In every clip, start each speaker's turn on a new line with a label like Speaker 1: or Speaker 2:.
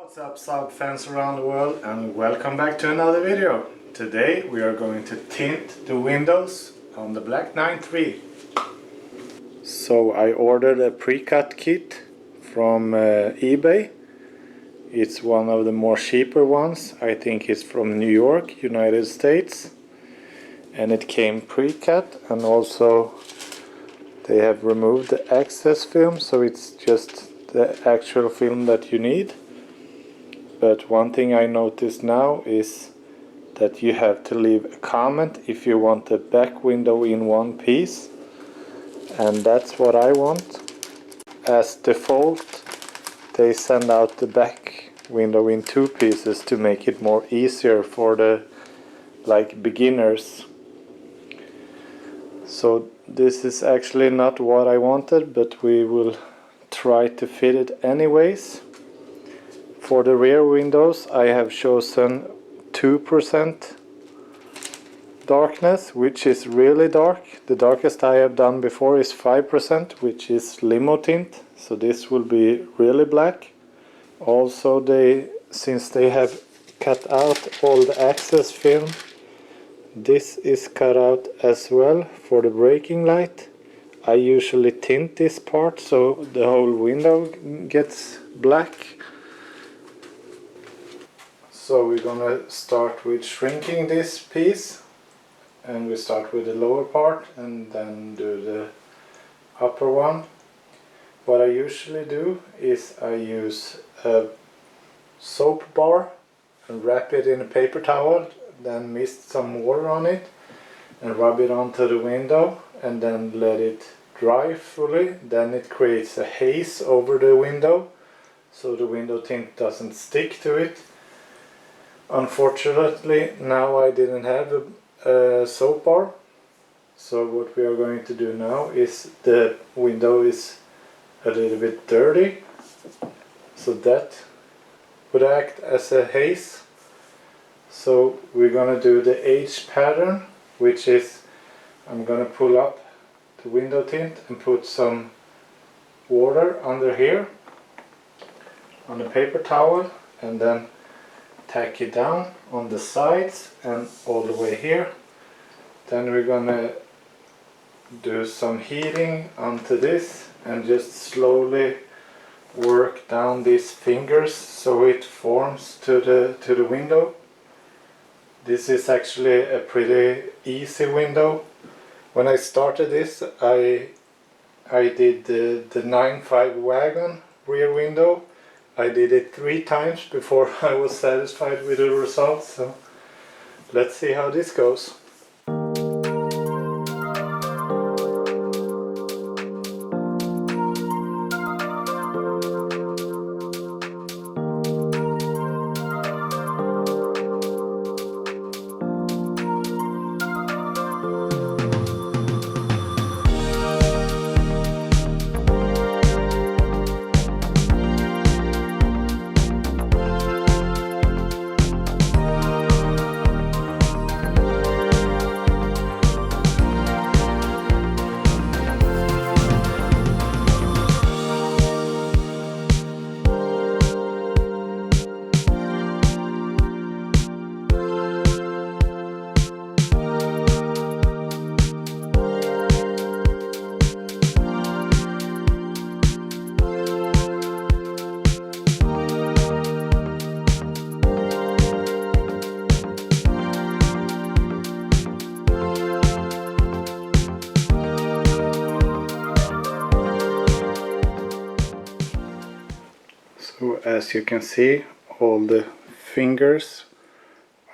Speaker 1: What's up Saab fans around the world, and welcome back to another video. Today we are going to tint the windows on the Black 9-3. So I ordered a Precut kit from eBay. It's one of the more cheaper ones. I think it's from New York, United States. And it came pre-cut, and also they have removed the excess film, so it's just the actual film that you need. But one thing I noticed now is that you have to leave a comment if you want the back window in one piece, and that's what I want. As default, they send out the back window in two pieces to make it more easier for the beginners. So this is actually not what I wanted, but we will try to fit it anyways. For the rear windows I have chosen 2% darkness, which is really dark. The darkest I have done before is 5%, which is limo tint, so this will be really black. Also, since they have cut out all the excess film, this is cut out as well for the braking light. I usually tint this part so the whole window gets black. So we're gonna start with shrinking this piece, and we start with the lower part and then do the upper one. What I usually do is I use a soap bar and wrap it in a paper towel, then mist some water on it and rub it onto the window, and then let it dry fully. Then it creates a haze over the window so the window tint doesn't stick to it. Unfortunately, now I didn't have a soap bar, so what we are going to do now is the window is a little bit dirty, so that would act as a haze. So we're gonna do the H pattern, which is I'm gonna pull up the window tint and put some water under here on a paper towel, and then tack it down on the sides and all the way here. Then we're gonna do some heating onto this and just slowly work down these fingers so it forms to the window. This is actually a pretty easy window. When I started this, I did the 9.5 wagon rear window. I did it 3 times before I was satisfied with the results, so let's see how this goes. So as you can see, all the fingers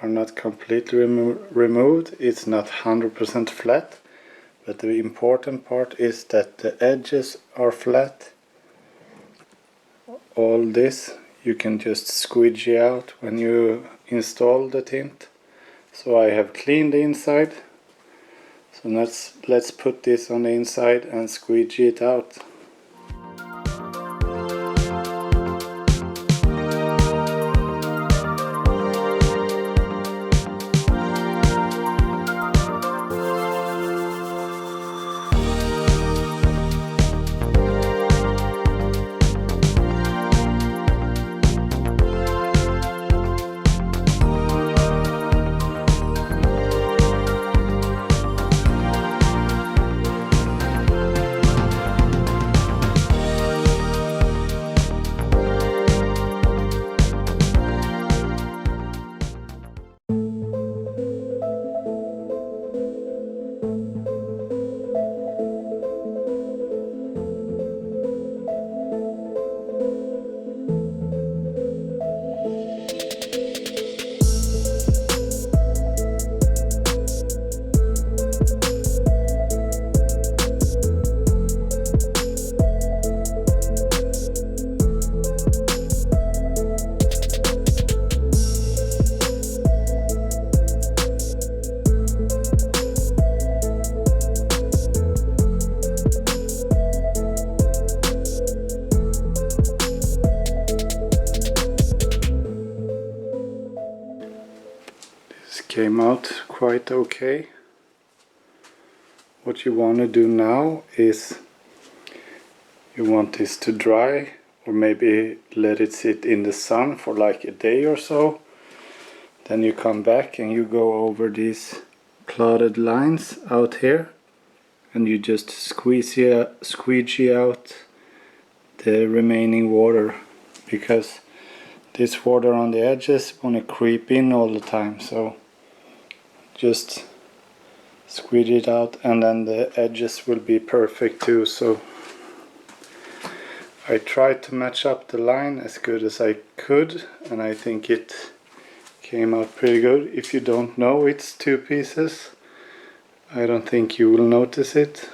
Speaker 1: are not completely removed. It's not 100% flat, but the important part is that the edges are flat. All this you can just squeegee out when you install the tint. So I have cleaned the inside. So let's put this on the inside and squeegee it out. came out quite okay. What you want to do now is you want this to dry, or maybe let it sit in the sun for like a day or so. Then you come back and you go over these plotted lines out here, and you just squeegee out the remaining water, because this water on the edges want to creep in all the time. So just squeeze it out, and then the edges will be perfect too. So I tried to match up the line as good as I could, and I think it came out pretty good. If you don't know it's two pieces, I don't think you will notice it.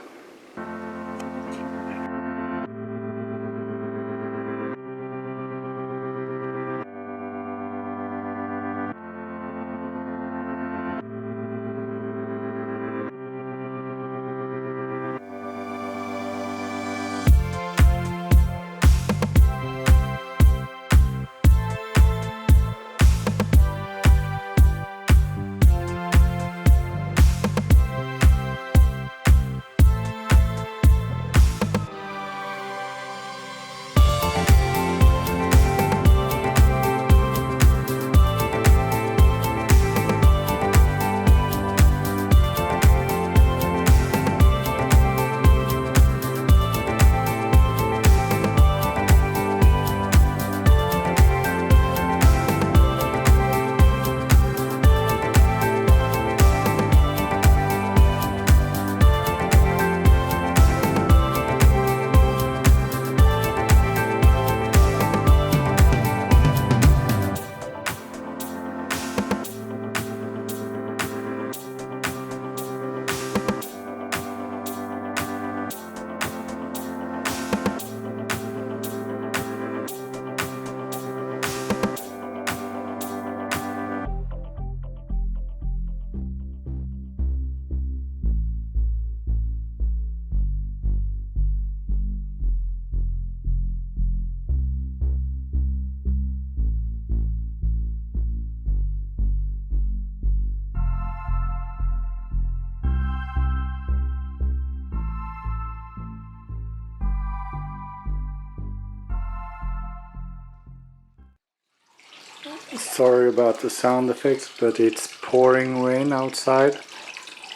Speaker 1: Sorry about the sound effects, but it's pouring rain outside,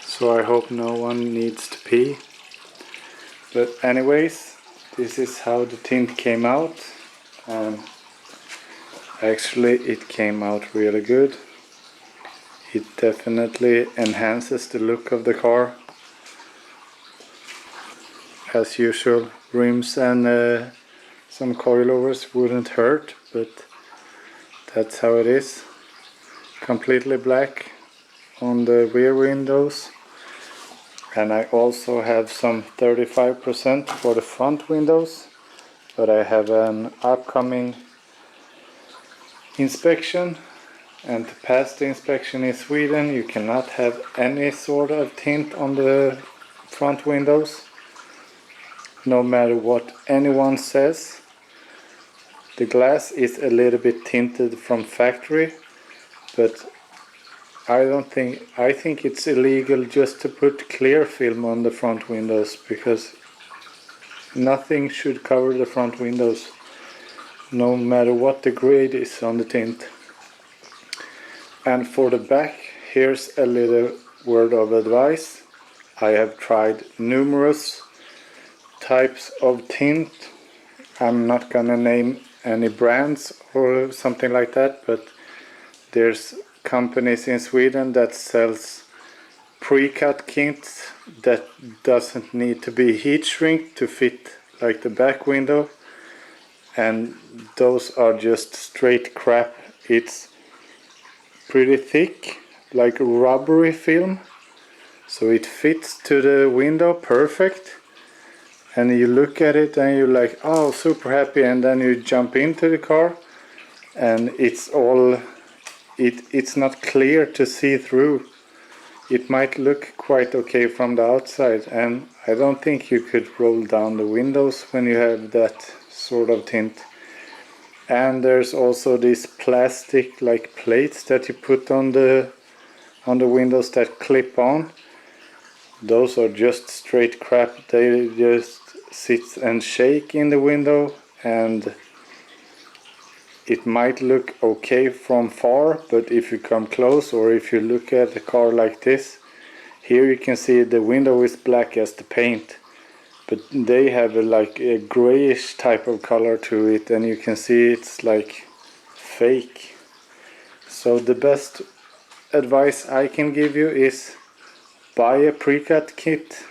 Speaker 1: so I hope no one needs to pee. But anyways, this is how the tint came out. Actually it came out really good. It definitely enhances the look of the car. As usual, rims and some coilovers wouldn't hurt, but that's how it is. Completely black on the rear windows, and I also have some 35% for the front windows, but I have an upcoming inspection, and to pass the inspection in Sweden you cannot have any sort of tint on the front windows, no matter what anyone says. The glass is a little bit tinted from factory, but I think it's illegal just to put clear film on the front windows, because nothing should cover the front windows, no matter what the grade is on the tint. And for the back, here's a little word of advice. I have tried numerous types of tint. I'm not gonna name any brands or something like that, but there's companies in Sweden that sells Precut kits that doesn't need to be heat shrink to fit like the back window, and those are just straight crap. It's pretty thick, like rubbery film, so it fits to the window perfect, and you look at it and you're like, oh, super happy, and then you jump into the car and it's not clear to see through. It might look quite okay from the outside, and I don't think you could roll down the windows when you have that sort of tint. And there's also these plastic like plates that you put on the on the windows that clip on, those are just straight crap. They just sit and shake in the window, and it might look okay from far, but if you come close or if you look at a car like this, here you can see the window is black as the paint, but they have like a grayish type of color to it, and you can see it's like fake. So the best advice I can give you is buy a Precut kit.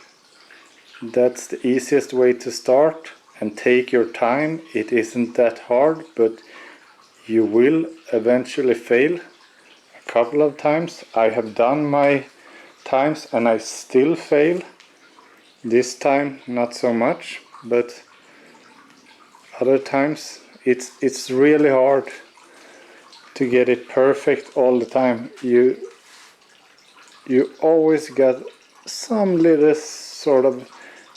Speaker 1: That's the easiest way to start, and take your time. It isn't that hard, but you will eventually fail a couple of times. I have done my times and I still fail. This time not so much, but other times it's really hard to get it perfect all the time. You always got some little sort of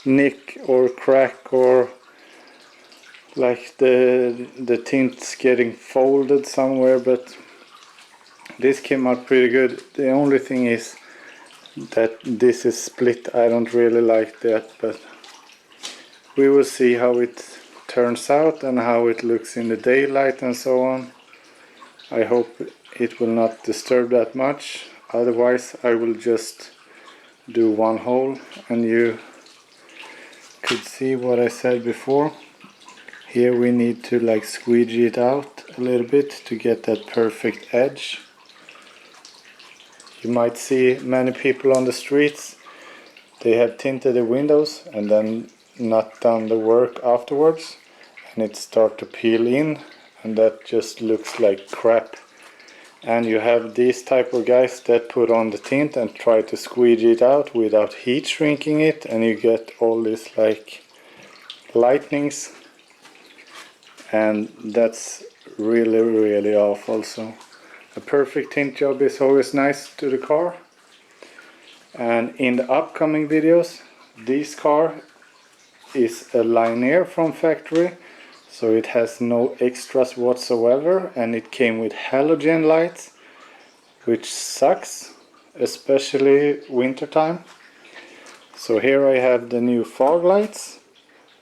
Speaker 1: nick or crack, or like the tint's getting folded somewhere, but this came out pretty good. The only thing is that this is split. I don't really like that, but we will see how it turns out and how it looks in the daylight and so on. I hope it will not disturb that much, otherwise I will just do one hole, and you could see what I said before. Here we need to like squeegee it out a little bit to get that perfect edge. You might see many people on the streets, they have tinted the windows and then not done the work afterwards, and it starts to peel in, and that just looks like crap. And you have these type of guys that put on the tint and try to squeegee it out without heat shrinking it, and you get all this like lightnings, and that's really awful. So a perfect tint job is always nice to the car. And in the upcoming videos, this car is a linear from factory, so it has no extras whatsoever, and it came with halogen lights, which sucks, especially wintertime. So here I have the new fog lights,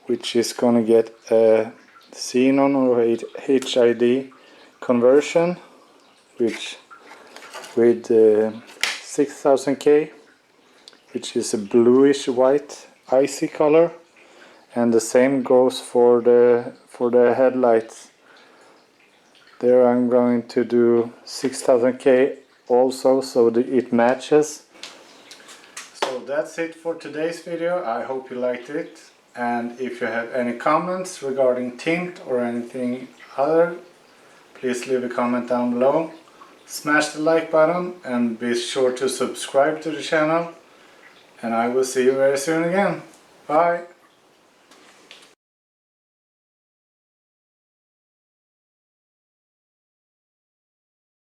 Speaker 1: which is gonna get a xenon or HID conversion, which with 6000K, which is a bluish white icy color, and the same goes for the headlights. There I'm going to do 6000K also, so that it matches. So that's it for today's video. I hope you liked it, and if you have any comments regarding tint or anything other, please leave a comment down below. Smash the like button and be sure to subscribe to the channel, and I will see you very soon again. Bye!